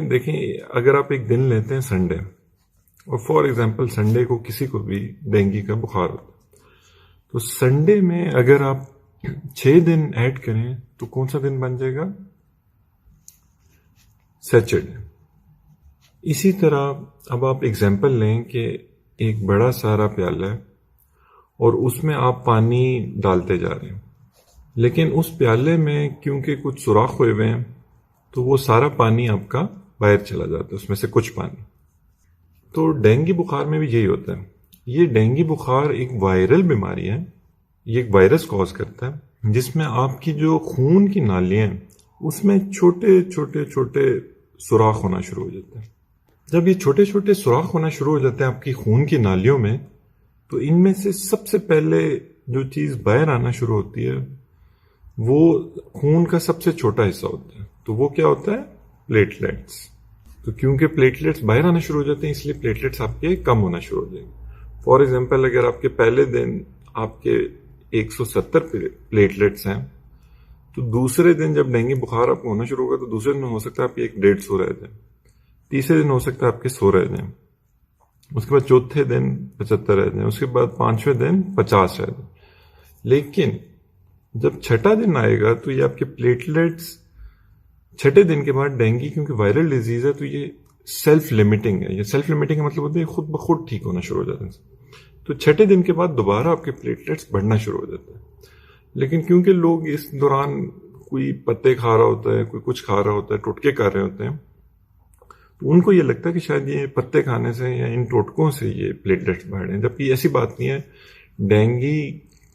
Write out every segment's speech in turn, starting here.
دیکھیں، اگر آپ ایک دن لیتے ہیں سنڈے، اور فار ایگزامپل سنڈے کو کسی کو بھی ڈینگی کا بخار ہوتا ہے، تو سنڈے میں اگر آپ 6 دن ایڈ کریں تو کون سا دن بن جائے گا؟ سیچرڈے۔ اسی طرح اب آپ ایگزامپل لیں کہ ایک بڑا سارا پیالہ ہے اور اس میں آپ پانی ڈالتے جا رہے ہیں، لیکن اس پیالے میں کیونکہ کچھ سوراخ ہوئے ہوئے ہیں تو وہ سارا پانی آپ کا باہر چلا جاتا ہے، اس میں سے کچھ پانی۔ تو ڈینگی بخار میں بھی یہی ہوتا ہے۔ یہ ڈینگی بخار ایک وائرل بیماری ہے، یہ ایک وائرس کاز کرتا ہے، جس میں آپ کی جو خون کی نالیاں ہیں اس میں چھوٹے چھوٹے چھوٹے سوراخ ہونا شروع ہو جاتے ہیں۔ جب یہ چھوٹے چھوٹے سوراخ ہونا شروع ہو جاتے ہیں آپ کی خون کی نالیوں میں، تو ان میں سے سب سے پہلے جو چیز باہر آنا شروع ہوتی ہے وہ خون کا سب سے چھوٹا حصہ ہوتا ہے۔ تو وہ کیا ہوتا ہے؟ پلیٹلیٹس۔ تو کیونکہ پلیٹلیٹس باہر آنا شروع ہو جاتے ہیں، اس لیے پلیٹلیٹس آپ کے کم ہونا شروع ہو جائیں گے۔ فار ایگزامپل اگر آپ کے پہلے دن آپ کے 170 پلیٹلیٹس ہیں، تو دوسرے دن جب ڈینگی بخار آپ کو ہونا شروع ہوگا تو دوسرے دن ہو سکتا ہے آپ کے 150 رہ جائیں، تیسرے دن ہو سکتا ہے آپ کے 100 رہ جائیں، اس کے بعد چوتھے دن 75 رہ جائیں، اس کے بعد 5ویں دن 50 رہ جائیں۔ لیکن جب چھٹا دن آئے گا تو یہ آپ کے پلیٹلیٹس چھٹے دن کے بعد، ڈینگی کیونکہ وائرل ڈیزیز ہے تو یہ سیلف لمیٹنگ ہے۔ یہ سیلف لمیٹنگ کا مطلب ہوتا ہے خود بخود ٹھیک ہونا شروع ہو جاتا ہے۔ تو چھٹے دن کے بعد دوبارہ آپ کے پلیٹلیٹس بڑھنا شروع ہو جاتے ہیں۔ لیکن کیونکہ لوگ اس دوران کوئی پتے کھا رہا ہوتا ہے، کوئی کچھ کھا رہا ہوتا ہے، ٹوٹکے کھا رہے ہوتے ہیں، تو ان کو یہ لگتا ہے کہ شاید یہ پتے کھانے سے یا ان ٹوٹکوں سے یہ پلیٹلیٹس بڑھ رہے ہیں، جبکہ ایسی بات نہیں ہے۔ ڈینگی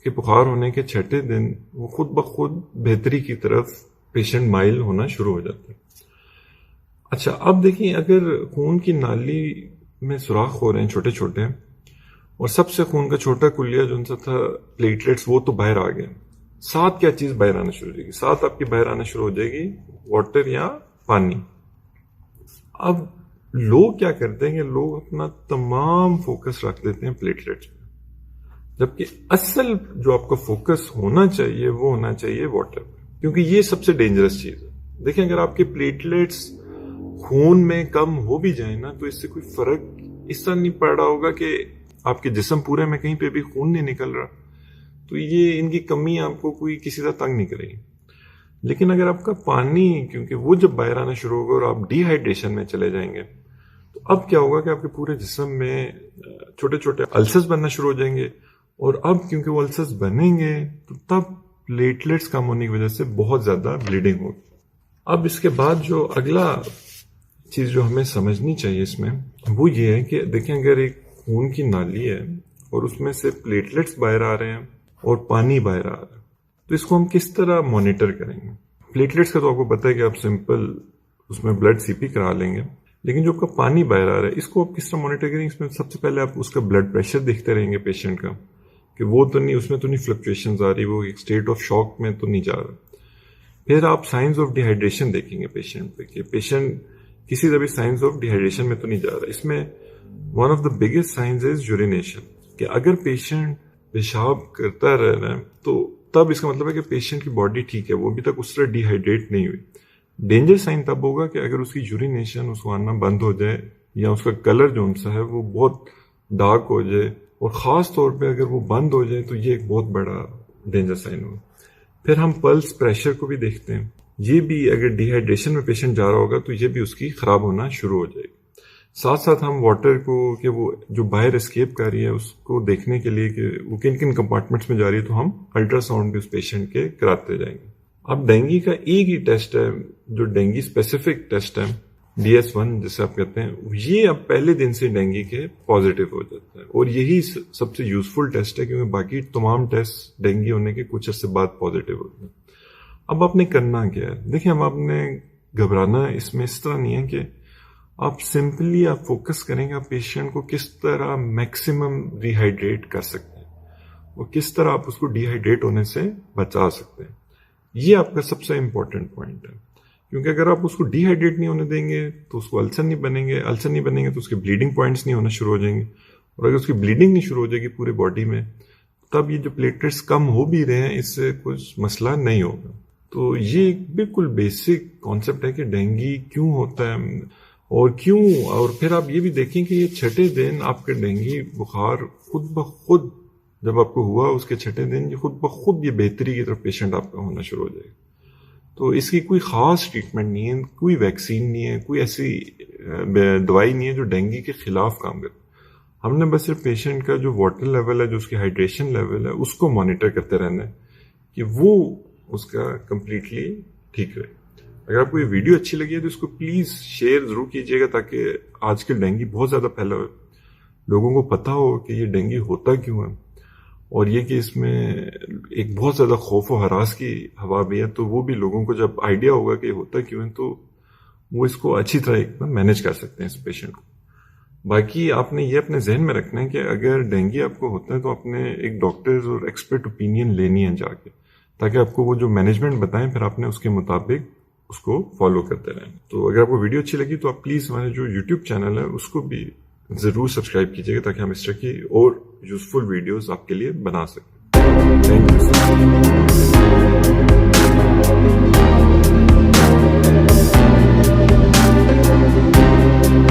کے بخار ہونے کے چھٹے دن وہ خود بخود بہتری کی طرف پیشنٹ مائل ہونا شروع ہو جاتا ہے۔ اچھا، اب دیکھیں اگر خون کی نالی میں سوراخ ہو رہے ہیں چھوٹے چھوٹے، اور سب سے خون کا چھوٹا کلیہ جو ان سے تھا پلیٹلیٹس، وہ تو باہر آ گئے، ساتھ کیا چیز باہر آنا شروع ہو جائے گی؟ ساتھ آپ کی باہر آنا شروع ہو جائے گی واٹر یا پانی۔ اب لوگ کیا کرتے ہیں کہ لوگ اپنا تمام فوکس رکھ دیتے ہیں پلیٹلیٹس پہ، جبکہ اصل جو آپ کا فوکس ہونا چاہیے وہ ہونا چاہیے واٹر پہ، کیونکہ یہ سب سے ڈینجرس چیز ہے۔ دیکھیں اگر آپ کے پلیٹلیٹس خون میں کم ہو بھی جائیں نا تو اس سے کوئی فرق اس طرح نہیں پڑ رہا ہوگا کہ آپ کے جسم پورے میں کہیں پہ بھی خون نہیں نکل رہا، تو یہ ان کی کمی آپ کو کوئی کسی طرح تنگ نہیں کرے گی۔ لیکن اگر آپ کا پانی، کیونکہ وہ جب باہر آنا شروع ہوگا اور آپ ڈی ہائیڈریشن میں چلے جائیں گے، تو اب کیا ہوگا کہ آپ کے پورے جسم میں چھوٹے چھوٹے السرز بننا شروع ہو جائیں گے، اور اب کیونکہ وہ السرز بنیں گے تو تب پلیٹلیٹس کم ہونے کی وجہ سے بہت زیادہ بلیڈنگ ہوگی۔ اب اس کے بعد جو اگلا چیز جو ہمیں سمجھنی چاہیے اس میں، وہ یہ ہے کہ دیکھیں اگر ایک خون کی نالی ہے اور اس میں سے پلیٹلیٹس باہر آ رہے ہیں اور پانی باہر آ رہا ہے، تو اس کو ہم کس طرح مانیٹر کریں گے؟ پلیٹلیٹس کا تو آپ کو پتہ ہے کہ آپ سمپل اس میں بلڈ سی پی کرا لیں گے، لیکن جو آپ کا پانی باہر آ رہا ہے اس کو آپ کس طرح مانیٹر کریں گے؟ اس میں سب سے پہلے آپ اس کا بلڈ پریشر دیکھتے رہیں گے پیشنٹ کا، کہ وہ تو نہیں، اس میں تو نہیں فلکچویشنز آ رہی، وہ ایک اسٹیٹ آف شاک میں تو نہیں جا رہا۔ پھر آپ سائنز آف ڈی ہائیڈریشن دیکھیں گے پیشنٹ پہ، کہ پیشنٹ کسی طرح بھی سائنز آف ڈی ہائیڈریشن میں تو نہیں جا رہا۔ اس میں one of the biggest signs is urination, کہ اگر پیشنٹ پیشاب کرتا رہ رہا ہے تو تب اس کا مطلب ہے کہ پیشنٹ کی باڈی ٹھیک ہے، وہ ابھی تک اس طرح ڈی ہائیڈریٹ نہیں ہوئی۔ ڈینجر سائن تب ہوگا کہ اگر اس کی یورینیشن اس کو آنا بند ہو جائے، یا اس کا کلر جو سا ہے وہ بہت ڈارک ہو جائے، اور خاص طور پہ اگر وہ بند ہو جائے تو یہ ایک بہت بڑا ڈینجر سائن ہوگا۔ پھر ہم پلس پریشر کو بھی دیکھتے ہیں، یہ بھی اگر ڈی ہائیڈریشن میں پیشنٹ جا رہا ہوگا تو یہ بھی اس کی خراب ہونا شروع ہو جائے گی۔ ساتھ ساتھ ہم واٹر کو، کہ وہ جو باہر اسکیپ کر رہی ہے اس کو دیکھنے کے لیے کہ وہ کن کن کمپارٹمنٹس میں جا رہی ہے، تو ہم الٹرا ساؤنڈ بھی اس پیشنٹ کے کراتے جائیں گے۔ اب ڈینگی کا ایک ہی ٹیسٹ ہے جو ڈینگی اسپیسیفک ٹیسٹ ہے، DS1 جسے آپ کہتے ہیں، یہ اب پہلے دن سے ڈینگی کے پازیٹیو ہو جاتا ہے، اور یہی سب سے یوزفل ٹیسٹ ہے، کیونکہ باقی تمام ٹیسٹ ڈینگی ہونے کے کچھ عرصے بعد پازیٹیو ہوتے ہیں۔ اب آپ نے کرنا کیا ہے؟ دیکھیں اب آپ نے گھبرانا اس میں اس طرح نہیں ہے کہ آپ سمپلی آپ فوکس کریں گے آپ پیشنٹ کو کس طرح میکسیمم ری ہائیڈریٹ کر سکتے ہیں، اور کس طرح آپ اس کو ڈی ہائیڈریٹ ہونے سے بچا سکتے ہیں۔ یہ آپ کا سب سے امپورٹنٹ پوائنٹ ہے، کیونکہ اگر آپ اس کو ڈی ہائیڈریٹ نہیں ہونے دیں گے تو اس کو السر نہیں بنیں گے، السر نہیں بنیں گے تو اس کے بلیڈنگ پوائنٹس نہیں ہونا شروع ہو جائیں گے، اور اگر اس کی بلیڈنگ نہیں شروع ہو جائے گی پورے باڈی میں، تب یہ جو پلیٹلیٹس کم ہو بھی رہے ہیں اس سے کچھ مسئلہ نہیں ہوگا۔ تو یہ ایک بالکل بیسک کانسیپٹ ہے کہ ڈینگی کیوں ہوتا ہے اور کیوں. اور پھر آپ یہ بھی دیکھیں کہ یہ چھٹے دن آپ کے ڈینگی بخار خود بخود جب آپ کو ہوا اس کے چھٹے دن یہ خود بخود یہ بہتری کی طرف پیشنٹ آپ کا ہونا شروع ہو جائے گا. تو اس کی کوئی خاص ٹریٹمنٹ نہیں ہے, کوئی ویکسین نہیں ہے, کوئی ایسی دوائی نہیں ہے جو ڈینگی کے خلاف کام کرے. ہم نے بس صرف پیشنٹ کا جو واٹر لیول ہے, جو اس کی ہائیڈریشن لیول ہے, اس کو مانیٹر کرتے رہنا ہے کہ وہ اس کا کمپلیٹلی ٹھیک رہے. اگر آپ کو یہ ویڈیو اچھی لگی ہے تو اس کو پلیز شیئر ضرور کیجیے گا تاکہ آج کل ڈینگی بہت زیادہ پھیلا ہو, لوگوں کو پتہ ہو کہ یہ ڈینگی ہوتا کیوں ہے, اور یہ کہ اس میں ایک بہت زیادہ خوف و ہراس کی ہوا بھی ہے. تو وہ بھی لوگوں کو جب آئیڈیا ہوگا کہ یہ ہوتا کیوں ہے تو وہ اس کو اچھی طرح مینیج کر سکتے ہیں اس پیشنٹ کو. باقی آپ نے یہ اپنے ذہن میں رکھنا ہے کہ اگر ڈینگی آپ کو ہوتا ہے تو آپ نے ایک ڈاکٹرز اور ایکسپرٹ اوپینین لینی ہے جا کے, تاکہ آپ کو وہ جو مینجمنٹ بتائیں پھر آپ نے اس کے مطابق اس کو فالو کرتے رہیں. تو اگر آپ کو ویڈیو اچھی لگی تو آپ پلیز ہمارے جو یوٹیوب چینل ہے اس کو بھی ضرور سبسکرائب کیجیے گا تاکہ ہم اس طرح کی اور یوزفل ویڈیوز آپ کے لیے بنا سکیں. Thank you.